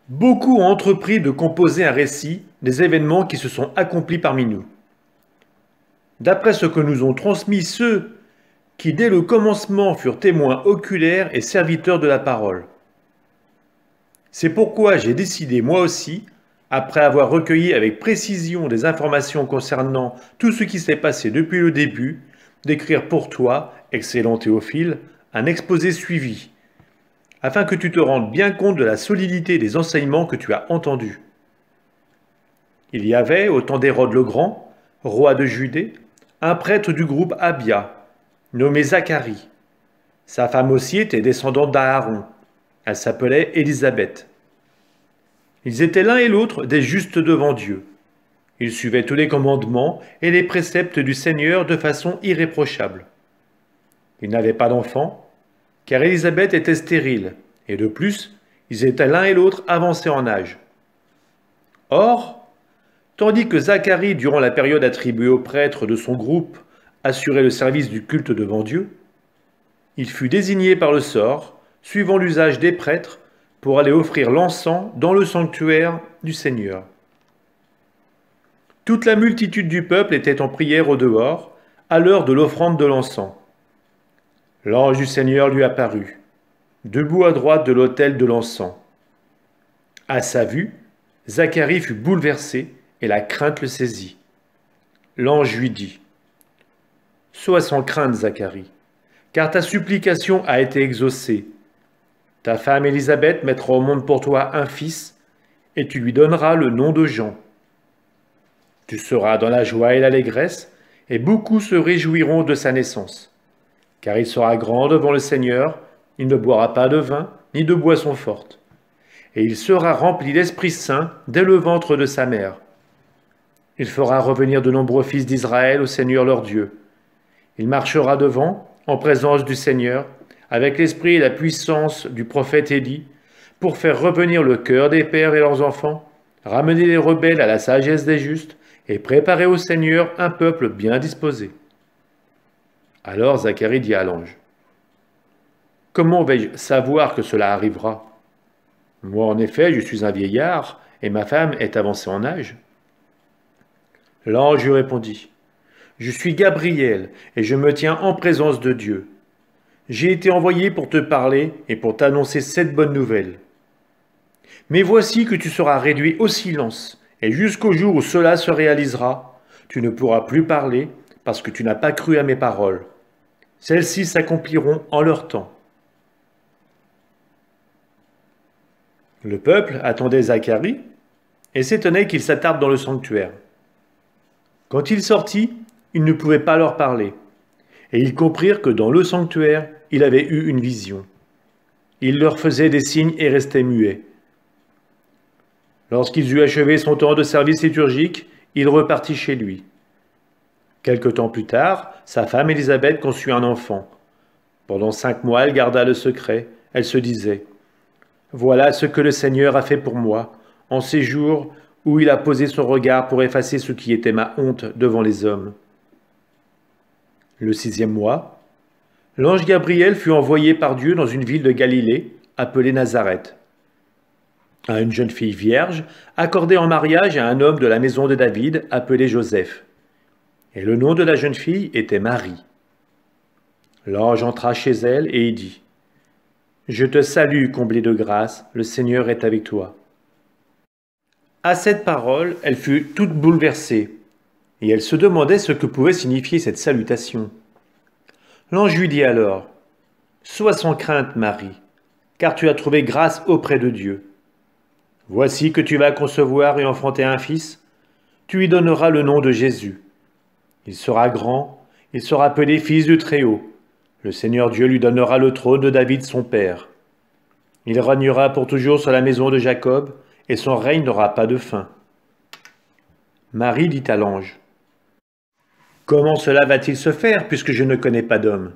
Beaucoup ont entrepris de composer un récit des événements qui se sont accomplis parmi nous. D'après ce que nous ont transmis ceux qui dès le commencement furent témoins oculaires et serviteurs de la parole. C'est pourquoi j'ai décidé moi aussi, après avoir recueilli avec précision des informations concernant tout ce qui s'est passé depuis le début, d'écrire pour toi, excellent Théophile, un exposé suivi, afin que tu te rendes bien compte de la solidité des enseignements que tu as entendus. Il y avait, au temps d'Hérode le Grand, roi de Judée, un prêtre du groupe Abia, nommé Zacharie. Sa femme aussi était descendante d'Aaron. Elle s'appelait Élisabeth. Ils étaient l'un et l'autre des justes devant Dieu. Ils suivaient tous les commandements et les préceptes du Seigneur de façon irréprochable. Ils n'avaient pas d'enfants, car Élisabeth était stérile, et de plus, ils étaient l'un et l'autre avancés en âge. Or, tandis que Zacharie, durant la période attribuée aux prêtres de son groupe, assurait le service du culte devant Dieu, il fut désigné par le sort, suivant l'usage des prêtres, pour aller offrir l'encens dans le sanctuaire du Seigneur. Toute la multitude du peuple était en prière au dehors, à l'heure de l'offrande de l'encens. L'ange du Seigneur lui apparut, debout à droite de l'autel de l'encens. À sa vue, Zacharie fut bouleversé et la crainte le saisit. L'ange lui dit : « Sois sans crainte, Zacharie, car ta supplication a été exaucée. Ta femme Élisabeth mettra au monde pour toi un fils, et tu lui donneras le nom de Jean. Tu seras dans la joie et l'allégresse, et beaucoup se réjouiront de sa naissance. Car il sera grand devant le Seigneur, il ne boira pas de vin, ni de boisson forte. Et il sera rempli d'Esprit Saint dès le ventre de sa mère. Il fera revenir de nombreux fils d'Israël au Seigneur leur Dieu. Il marchera devant, en présence du Seigneur, avec l'esprit et la puissance du prophète Élie, pour faire revenir le cœur des pères et leurs enfants, ramener les rebelles à la sagesse des justes, et préparer au Seigneur un peuple bien disposé. » Alors Zacharie dit à l'ange : « Comment vais-je savoir que cela arrivera ? Moi, en effet, je suis un vieillard, et ma femme est avancée en âge. » L'ange lui répondit : « Je suis Gabriel, et je me tiens en présence de Dieu. J'ai été envoyé pour te parler et pour t'annoncer cette bonne nouvelle. Mais voici que tu seras réduit au silence, et jusqu'au jour où cela se réalisera, tu ne pourras plus parler, parce que tu n'as pas cru à mes paroles. Celles-ci s'accompliront en leur temps. » Le peuple attendait Zacharie et s'étonnait qu'il s'attarde dans le sanctuaire. Quand il sortit, il ne pouvait pas leur parler, et ils comprirent que dans le sanctuaire, il avait eu une vision. Il leur faisait des signes et restait muet. Lorsqu'il eut achevé son temps de service liturgique, il repartit chez lui. Quelque temps plus tard, sa femme Élisabeth conçut un enfant. Pendant 5 mois, elle garda le secret. Elle se disait : « Voilà ce que le Seigneur a fait pour moi, en ces jours où il a posé son regard pour effacer ce qui était ma honte devant les hommes. » Le 6e mois, l'ange Gabriel fut envoyé par Dieu dans une ville de Galilée, appelée Nazareth, à une jeune fille vierge, accordée en mariage à un homme de la maison de David, appelé Joseph. Et le nom de la jeune fille était Marie. L'ange entra chez elle et y dit : « Je te salue, comblée de grâce, le Seigneur est avec toi. » À cette parole, elle fut toute bouleversée, et elle se demandait ce que pouvait signifier cette salutation. L'ange lui dit alors : « Sois sans crainte, Marie, car tu as trouvé grâce auprès de Dieu. Voici que tu vas concevoir et enfanter un fils, tu lui donneras le nom de Jésus. Il sera grand, il sera appelé fils du Très-Haut. Le Seigneur Dieu lui donnera le trône de David son père. Il régnera pour toujours sur la maison de Jacob, et son règne n'aura pas de fin. » Marie dit à l'ange : « Comment cela va-t-il se faire, puisque je ne connais pas d'homme ? »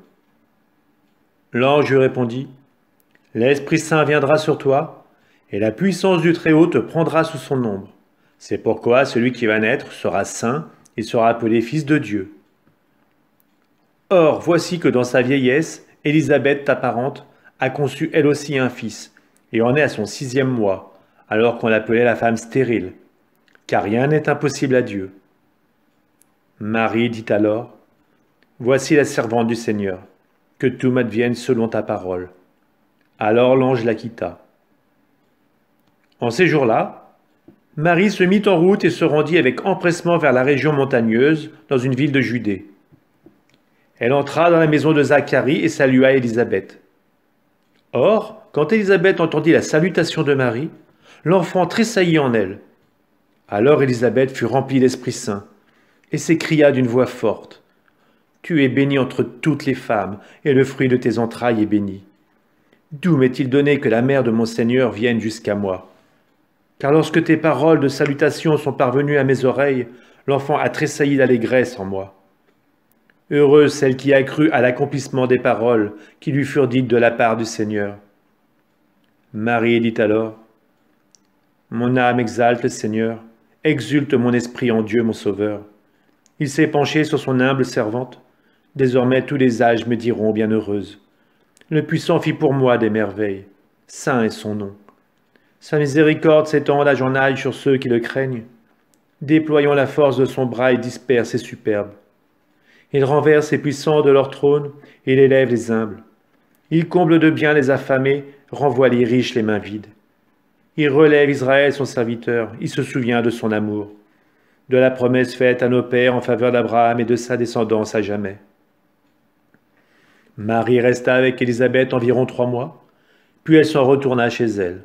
L'ange lui répondit : « L'Esprit Saint viendra sur toi, et la puissance du Très-Haut te prendra sous son ombre. C'est pourquoi celui qui va naître sera saint, il sera appelé fils de Dieu. Or, voici que dans sa vieillesse, Élisabeth, ta parente, a conçu elle aussi un fils, et en est à son 6e mois, alors qu'on l'appelait la femme stérile, car rien n'est impossible à Dieu. Marie dit alors, « Voici la servante du Seigneur, que tout m'advienne selon ta parole. » Alors l'ange la quitta. En ces jours-là, Marie se mit en route et se rendit avec empressement vers la région montagneuse, dans une ville de Judée. Elle entra dans la maison de Zacharie et salua Élisabeth. Or, quand Élisabeth entendit la salutation de Marie, l'enfant tressaillit en elle. Alors Élisabeth fut remplie d'Esprit Saint et s'écria d'une voix forte, « Tu es bénie entre toutes les femmes, et le fruit de tes entrailles est béni. D'où m'est-il donné que la mère de mon Seigneur vienne jusqu'à moi? Car lorsque tes paroles de salutation sont parvenues à mes oreilles, l'enfant a tressailli d'allégresse en moi. Heureuse celle qui a cru à l'accomplissement des paroles qui lui furent dites de la part du Seigneur. » Marie dit alors, « Mon âme exalte le Seigneur, exulte mon esprit en Dieu mon Sauveur. Il s'est penché sur son humble servante. Désormais tous les âges me diront bienheureuse. Le Puissant fit pour moi des merveilles. Saint est son nom. Sa miséricorde s'étend d'âge en âge sur ceux qui le craignent. Déployant la force de son bras, il disperse ses superbes. Il renverse les puissants de leur trône, et il élève les humbles. Il comble de bien les affamés, renvoie les riches les mains vides. Il relève Israël son serviteur, il se souvient de son amour, de la promesse faite à nos pères en faveur d'Abraham et de sa descendance à jamais. » Marie resta avec Élisabeth environ 3 mois, puis elle s'en retourna chez elle.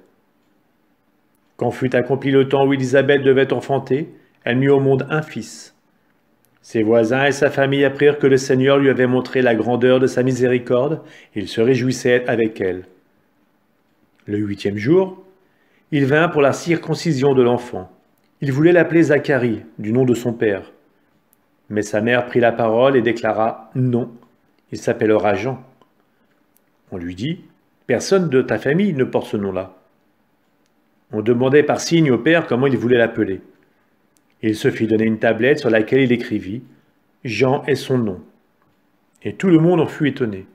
Quand fut accompli le temps où Élisabeth devait enfanter, elle mit au monde un fils. Ses voisins et sa famille apprirent que le Seigneur lui avait montré la grandeur de sa miséricorde, et il se réjouissait avec elle. Le 8e jour, il vint pour la circoncision de l'enfant. Il voulait l'appeler Zacharie, du nom de son père. Mais sa mère prit la parole et déclara « Non, il s'appellera Jean. » On lui dit « Personne de ta famille ne porte ce nom-là. » On demandait par signe au père comment il voulait l'appeler. Il se fit donner une tablette sur laquelle il écrivit « Jean est son nom. » Et tout le monde en fut étonné.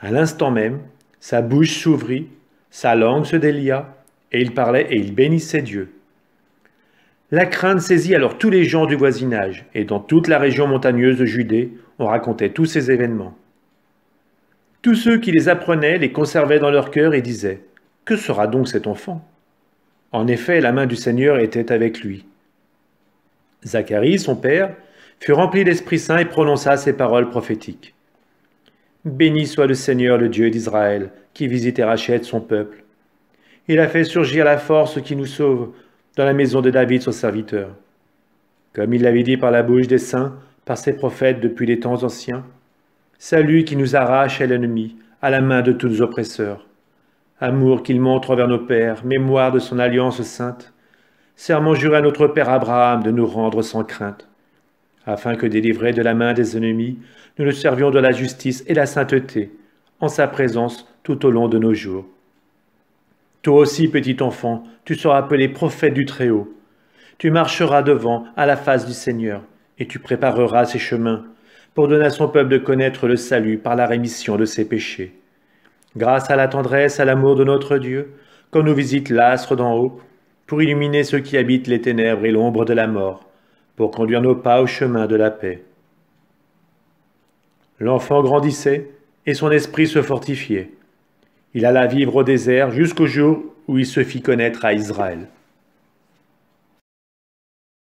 À l'instant même, sa bouche s'ouvrit, sa langue se délia, et il parlait et il bénissait Dieu. La crainte saisit alors tous les gens du voisinage, et dans toute la région montagneuse de Judée, on racontait tous ces événements. Tous ceux qui les apprenaient les conservaient dans leur cœur et disaient « Que sera donc cet enfant ?» En effet, la main du Seigneur était avec lui. Zacharie, son père, fut rempli d'Esprit Saint et prononça ces paroles prophétiques. « Béni soit le Seigneur, le Dieu d'Israël, qui visite et rachète son peuple. Il a fait surgir la force qui nous sauve dans la maison de David, son serviteur. Comme il l'avait dit par la bouche des saints, par ses prophètes depuis les temps anciens, c'est lui qui nous arrache à l'ennemi, à la main de tous nos oppresseurs. Amour qu'il montre envers nos pères, mémoire de son alliance sainte, serment juré à notre père Abraham de nous rendre sans crainte, afin que délivrés de la main des ennemis, nous le servions de la justice et la sainteté, en sa présence tout au long de nos jours. Toi aussi, petit enfant, tu seras appelé prophète du Très-Haut. Tu marcheras devant, à la face du Seigneur, et tu prépareras ses chemins, pour donner à son peuple de connaître le salut par la rémission de ses péchés. Grâce à la tendresse, à l'amour de notre Dieu, quand nous visite l'astre d'en haut, pour illuminer ceux qui habitent les ténèbres et l'ombre de la mort, pour conduire nos pas au chemin de la paix. L'enfant grandissait, et son esprit se fortifiait. Il alla vivre au désert jusqu'au jour où il se fit connaître à Israël.